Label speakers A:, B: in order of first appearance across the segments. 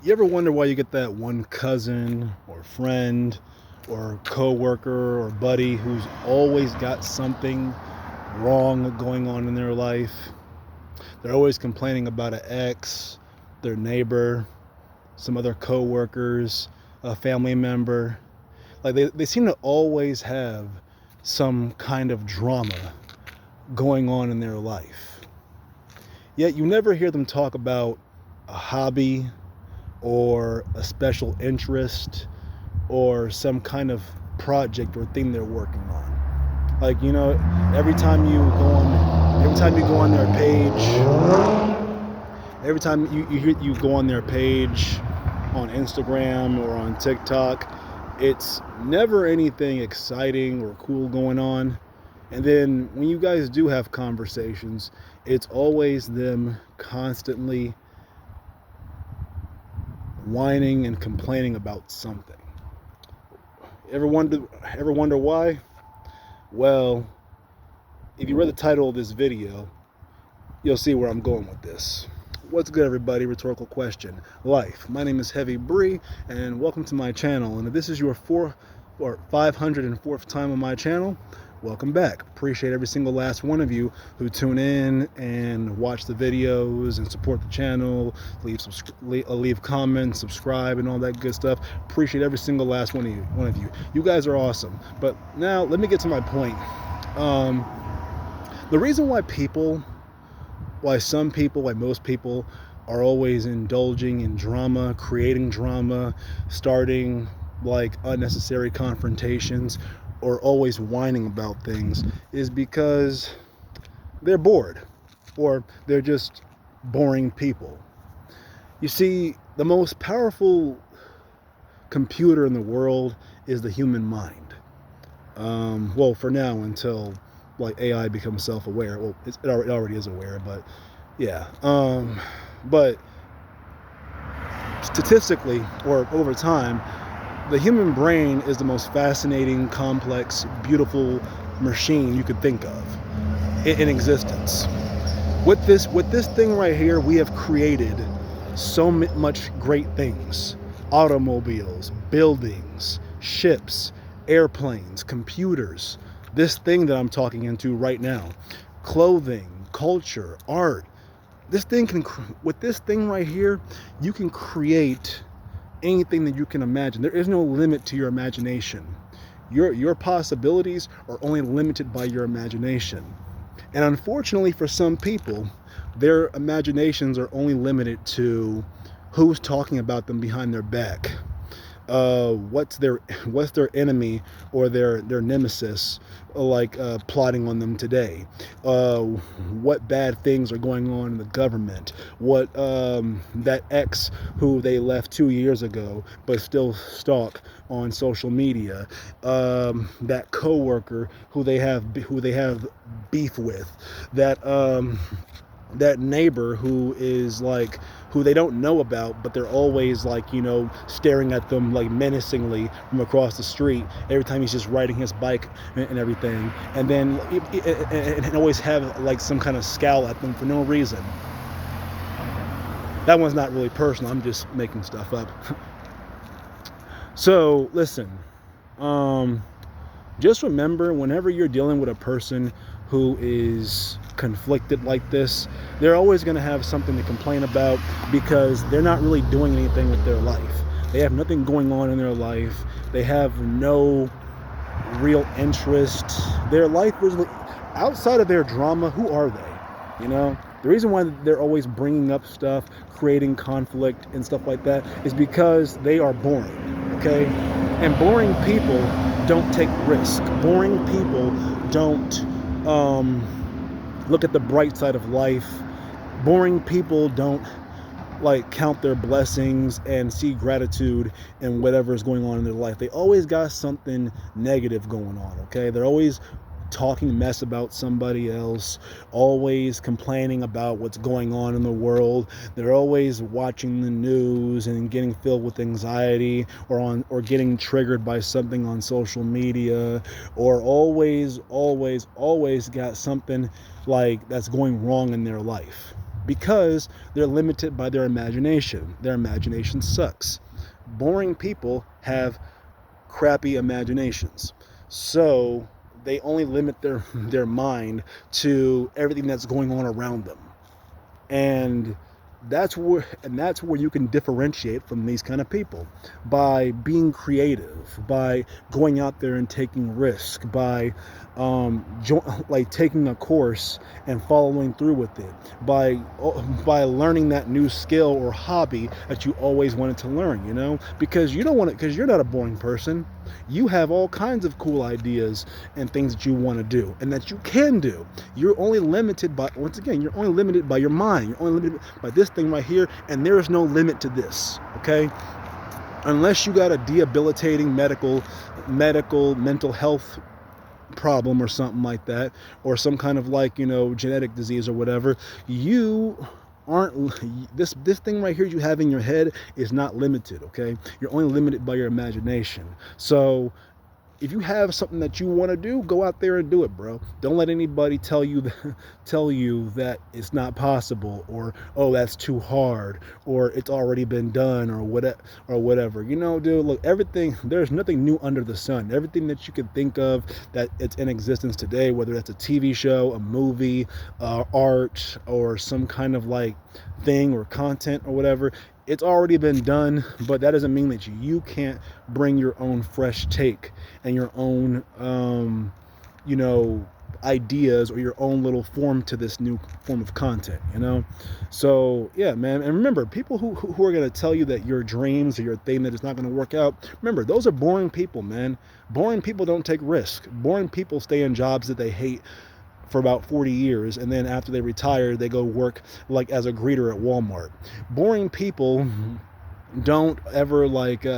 A: You ever wonder why you get that one cousin or friend or coworker or buddy who's always got something wrong going on in their life? They're always complaining about an ex, their neighbor, some other coworkers, a family member. Like they seem to always have some kind of drama going on in their life. Yet you never hear them talk about a hobby or a special interest or some kind of project or thing they're working on. Like, every time you go on their page, every time you go on their page on Instagram or on TikTok, it's never anything exciting or cool going on. And then when you guys do have conversations, it's always them constantly whining and complaining about something. Ever wonder why? Well, if you read the title of this video, you'll see where I'm going with this. What's good, everybody? Rhetorical question. Life. My name is Heavy Bree, and welcome to my channel. And if this is your 504th time on my channel, welcome back. Appreciate every single last one of you who tune in and watch the videos and support the channel, leave comments, subscribe, and all that good stuff. Appreciate every single last one of you. You guys are awesome. But now let me get to my point. The reason why most people are always indulging in drama, creating drama, starting like unnecessary confrontations, or always whining about things is because they're bored or they're just boring people. You see, the most powerful computer in the world is the human mind. Well, for now, until like AI becomes self-aware. Well, it already is aware, but yeah. But statistically, or over time, the human brain is the most fascinating, complex, beautiful machine you could think of in existence. With this thing right here, we have created so much great things: automobiles, buildings, ships, airplanes, computers. This thing that I'm talking into right now, clothing, culture, art. With this thing right here, you can create anything that you can imagine. There is no limit to your imagination. Your possibilities are only limited by your imagination. And unfortunately for some people, their imaginations are only limited to who's talking about them behind their back. What's their enemy or their nemesis plotting on them today? What bad things are going on in the government? What that ex who they left 2 years ago but still stalk on social media? That coworker who they have beef with? That neighbor who they don't know about, but they're always staring at them like menacingly from across the street every time he's just riding his bike and everything, and then and always have like some kind of scowl at them for no reason. That one's not really personal, I'm just making stuff up. So listen, just remember, whenever you're dealing with a person who is conflicted like this, they're always going to have something to complain about because they're not really doing anything with their life. They have nothing going on in their life. They have no real interest. Their life is outside of their drama. Who are they? The reason why they're always bringing up stuff, creating conflict and stuff like that is because they are boring. Okay? And boring people don't take risk. Boring people don't look at the bright side of life. Boring people don't count their blessings and see gratitude in whatever is going on in their life. They always got something negative going on. Okay, they're always talking mess about somebody else, always complaining about what's going on in the world. They're always watching the news and getting filled with anxiety or getting triggered by something on social media, or always got something that's going wrong in their life. because they're limited by their imagination. Their imagination sucks. Boring people have crappy imaginations. So they only limit their mind to everything that's going on around them. And that's where you can differentiate from these kind of people, by being creative, by going out there and taking risk, by like taking a course and following through with it, by learning that new skill or hobby that you always wanted to learn, because you don't want it, because you're not a boring person. You have all kinds of cool ideas and things that you want to do and that you can do. You're only limited by, once again, you're only limited by your mind. You're only limited by this thing right here, and there is no limit to this, okay? Unless you got a debilitating mental health problem or something like that, or some kind of genetic disease or whatever, you aren't, this thing right here you have in your head is not limited, okay? You're only limited by your imagination. So if you have something that you want to do, go out there and do it, bro. Don't let anybody tell you that it's not possible, or oh, that's too hard, or it's already been done, or whatever. Dude, look, there's nothing new under the sun. Everything that you can think of that it's in existence today, whether that's a TV show, a movie, art, or some kind of thing or content or whatever, it's already been done. But that doesn't mean that you can't bring your own fresh take and your own ideas or your own little form to this new form of content. So yeah, man. And remember, people who are going to tell you that your dreams or your thing that is not going to work out, remember, those are boring people, man. Boring people don't take risk. Boring people stay in jobs that they hate for about 40 years, and then after they retire, they go work as a greeter at Walmart. Boring people don't ever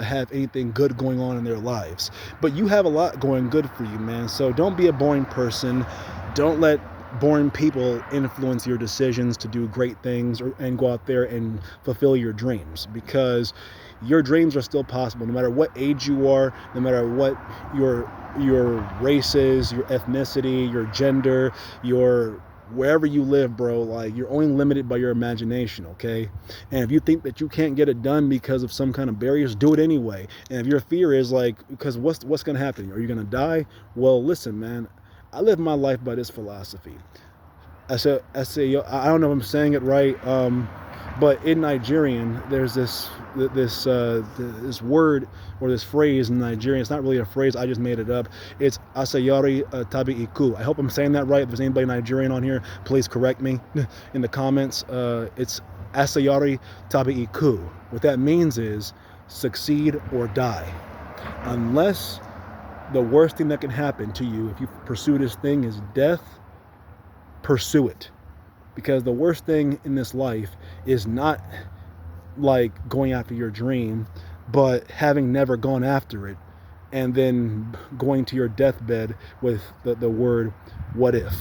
A: have anything good going on in their lives, but you have a lot going good for you, man. So don't be a boring person. Don't let boring people influence your decisions to do great things and go out there and fulfill your dreams, because your dreams are still possible no matter what age you are, no matter what your race is, your ethnicity, your gender, wherever you live, bro. You're only limited by your imagination, okay? And if you think that you can't get it done because of some kind of barriers, do it anyway. And if your fear is because what's gonna happen? Are you gonna die? Well, listen, man, I live my life by this philosophy. I say, I don't know if I'm saying it right, but in Nigerian, there's this word or this phrase in Nigerian. It's not really a phrase, I just made it up. It's asayari tabi iku. I hope I'm saying that right. If there's anybody Nigerian on here, please correct me in the comments. It's asayari tabi iku. What that means is succeed or die. Unless the worst thing that can happen to you if you pursue this thing is death, pursue it. Because the worst thing in this life is not going after your dream, but having never gone after it and then going to your deathbed with the word, what if?